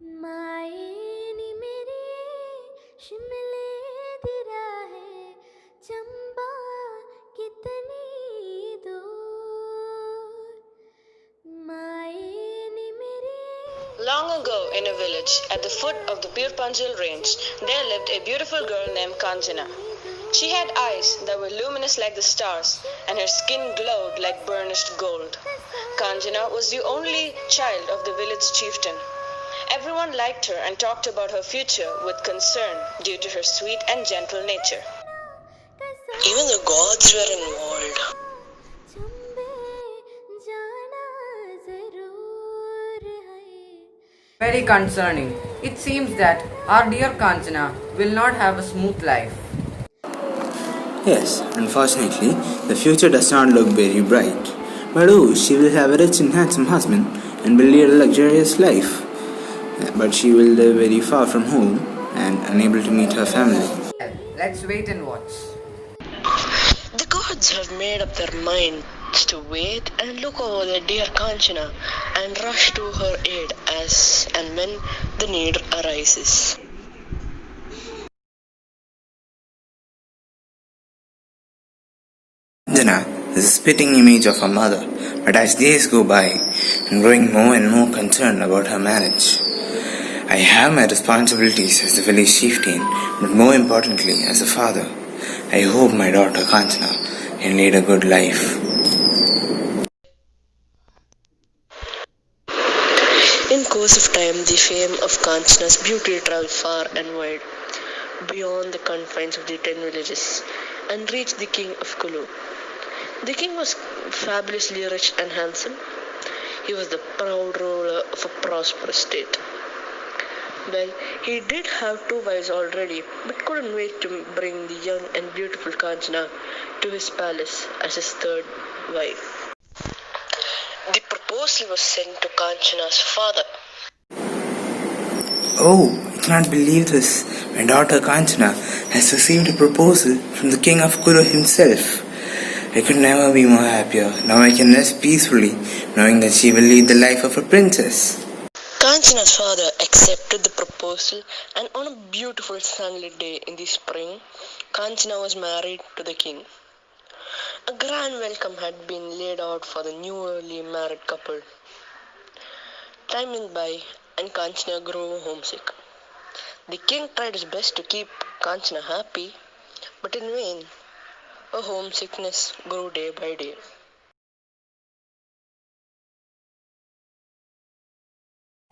माए नी मेरी शिमले दी राहें चंबा कितनी दूर माए नी मेरी Long ago, in a village at the foot of the Pir Panjal range, there lived a beautiful girl named Kanchana. She had eyes that were luminous like the stars, and her skin glowed like burnished gold. Kanchana was the only child of the village chieftain. Everyone liked her and talked about her future with concern due to her sweet and gentle nature. Even the gods were involved. चंबे जाना जरूर है Very concerning. It seems that our dear Kanchana will not have a smooth life. Yes, unfortunately, the future does not look very bright. But oh, she will have a rich and handsome husband and will lead a luxurious life. But she will live very far from home and unable to meet her family. Let's wait and watch. The gods have made up their minds to wait and look over their dear Kanchana and rush to her aid as and when the need arises. Jana is a spitting image of her mother, but as days go by, I'm growing more and more concerned about her marriage. I have my responsibilities as the village chieftain, but more importantly as a father. I hope my daughter Kanchana can lead a good life. In course of time, the fame of Kanchana's beauty traveled far and wide, beyond the confines of the 10 villages, and reached the king of Kulu. The king was fabulously rich and handsome. He was the proud ruler of a prosperous state. Well, he did have 2 wives already, but couldn't wait to bring the young and beautiful Kanchana to his palace as his 3rd wife. The proposal was sent to Kanchana's father. Oh, I cannot believe this. My daughter Kanchana has received a proposal from the king of Kuru himself. I could never be more happier. Now I can rest peacefully, knowing that she will lead the life of a princess. Kanchana's father accepted the proposal, and on a beautiful sunny day in the spring, Kanchana was married to the king. A grand welcome had been laid out for the newly married couple. Time went by, and Kanchana grew homesick. The king tried his best to keep Kanchana happy, but in vain. Her homesickness grew day by day.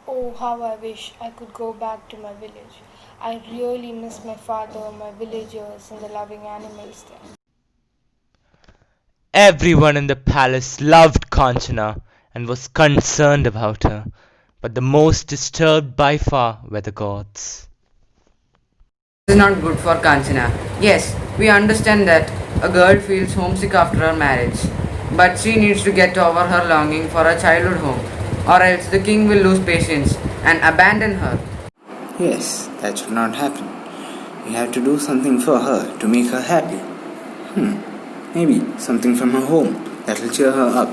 Oh, how I wish I could go back to my village. I really miss my father, my villagers, and the loving animals there. Everyone in the palace loved Kanchana and was concerned about her, but the most disturbed by far were the gods. This is not good for Kanchana. Yes, we understand that a girl feels homesick after her marriage, but she needs to get over her longing for a childhood home, or else the king will lose patience and abandon her. Yes, that should not happen. We have to do something for her to make her happy. Maybe something from her home that will cheer her up.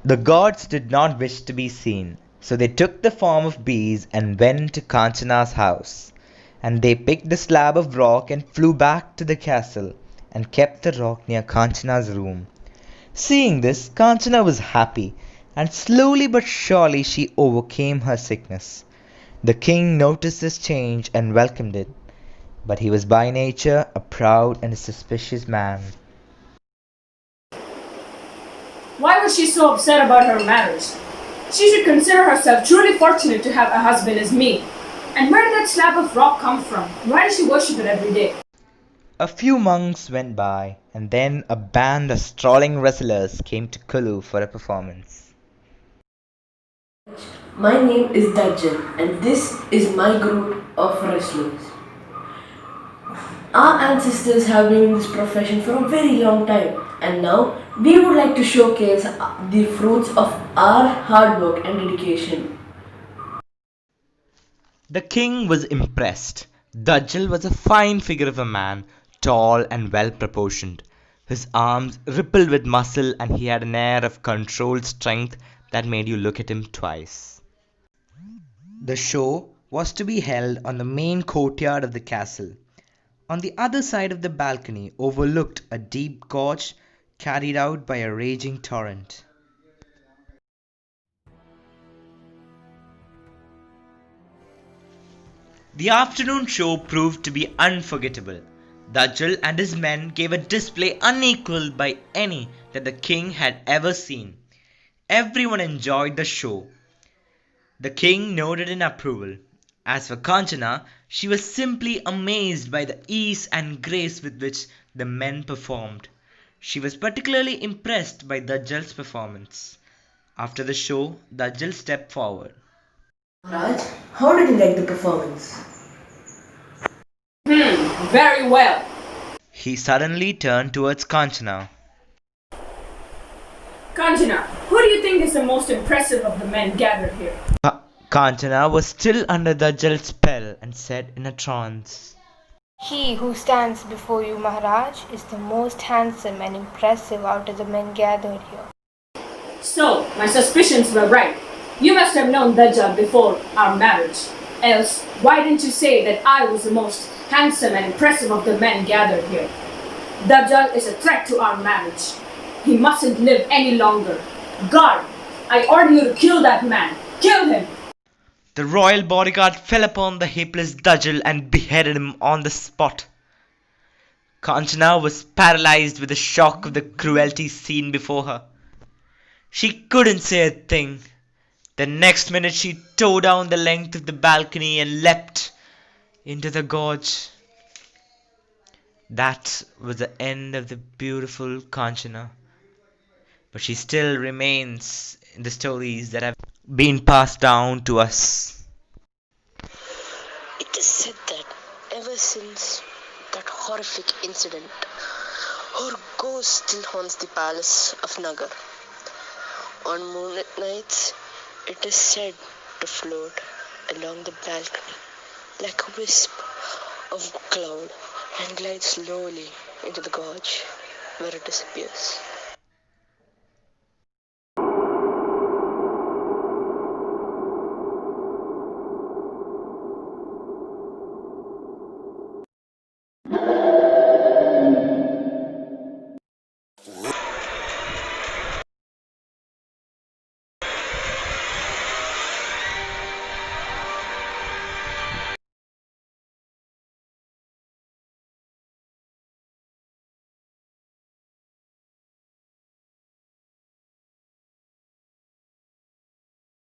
The gods did not wish to be seen, so they took the form of bees and went to Kanchana's house. And they picked a slab of rock and flew back to the castle and kept the rock near Kanchana's room. Seeing this, Kanchana was happy, and slowly but surely she overcame her sickness. The king noticed this change and welcomed it, but he was by nature a proud and suspicious man. Why was she so upset about her marriage? She should consider herself truly fortunate to have a husband as me. And where did that slab of rock come from? Why does she worship it every day? A few months went by, and then a band of strolling wrestlers came to Kulu for a performance. My name is Dajjal, and this is my group of wrestlers. Our ancestors have been in this profession for a very long time, and now we would like to showcase the fruits of our hard work and dedication. The king was impressed. Dajjal was a fine figure of a man, tall and well proportioned. His arms rippled with muscle, and he had an air of controlled strength that made you look at him twice. The show was to be held on the main courtyard of the castle. On the other side of the balcony overlooked a deep gorge carried out by a raging torrent. The afternoon show proved to be unforgettable. Dajjal and his men gave a display unequaled by any that the king had ever seen. Everyone enjoyed the show. The king nodded in approval. As for Kanchana, she was simply amazed by the ease and grace with which the men performed. She was particularly impressed by Dajjal's performance. After the show, Dajjal stepped forward. Raj, how did you like the performance? Very well. He suddenly turned towards Kanchana. Kanjana, who do you think is the most impressive of the men gathered here? Kanchana was still under Dajjal's spell and said in a trance. He who stands before you, Maharaj, is the most handsome and impressive out of the men gathered here. So, my suspicions were right. You must have known Dajjal before our marriage. Else, why didn't you say that I was the most handsome and impressive of the men gathered here? Dajjal is a threat to our marriage. He mustn't live any longer. Guard, I order you to kill that man. Kill him! The royal bodyguard fell upon the hapless Dajjal and beheaded him on the spot. Kanchana was paralyzed with the shock of the cruelty seen before her. She couldn't say a thing. The next minute she tore down the length of the balcony and leapt into the gorge. That was the end of the beautiful Kanchana. But she still remains in the stories that have been passed down to us. It is said that ever since that horrific incident, her ghost still haunts the palace of Nagar. On moonlit nights, it is said to float along the balcony like a wisp of cloud and glide slowly into the gorge where it disappears.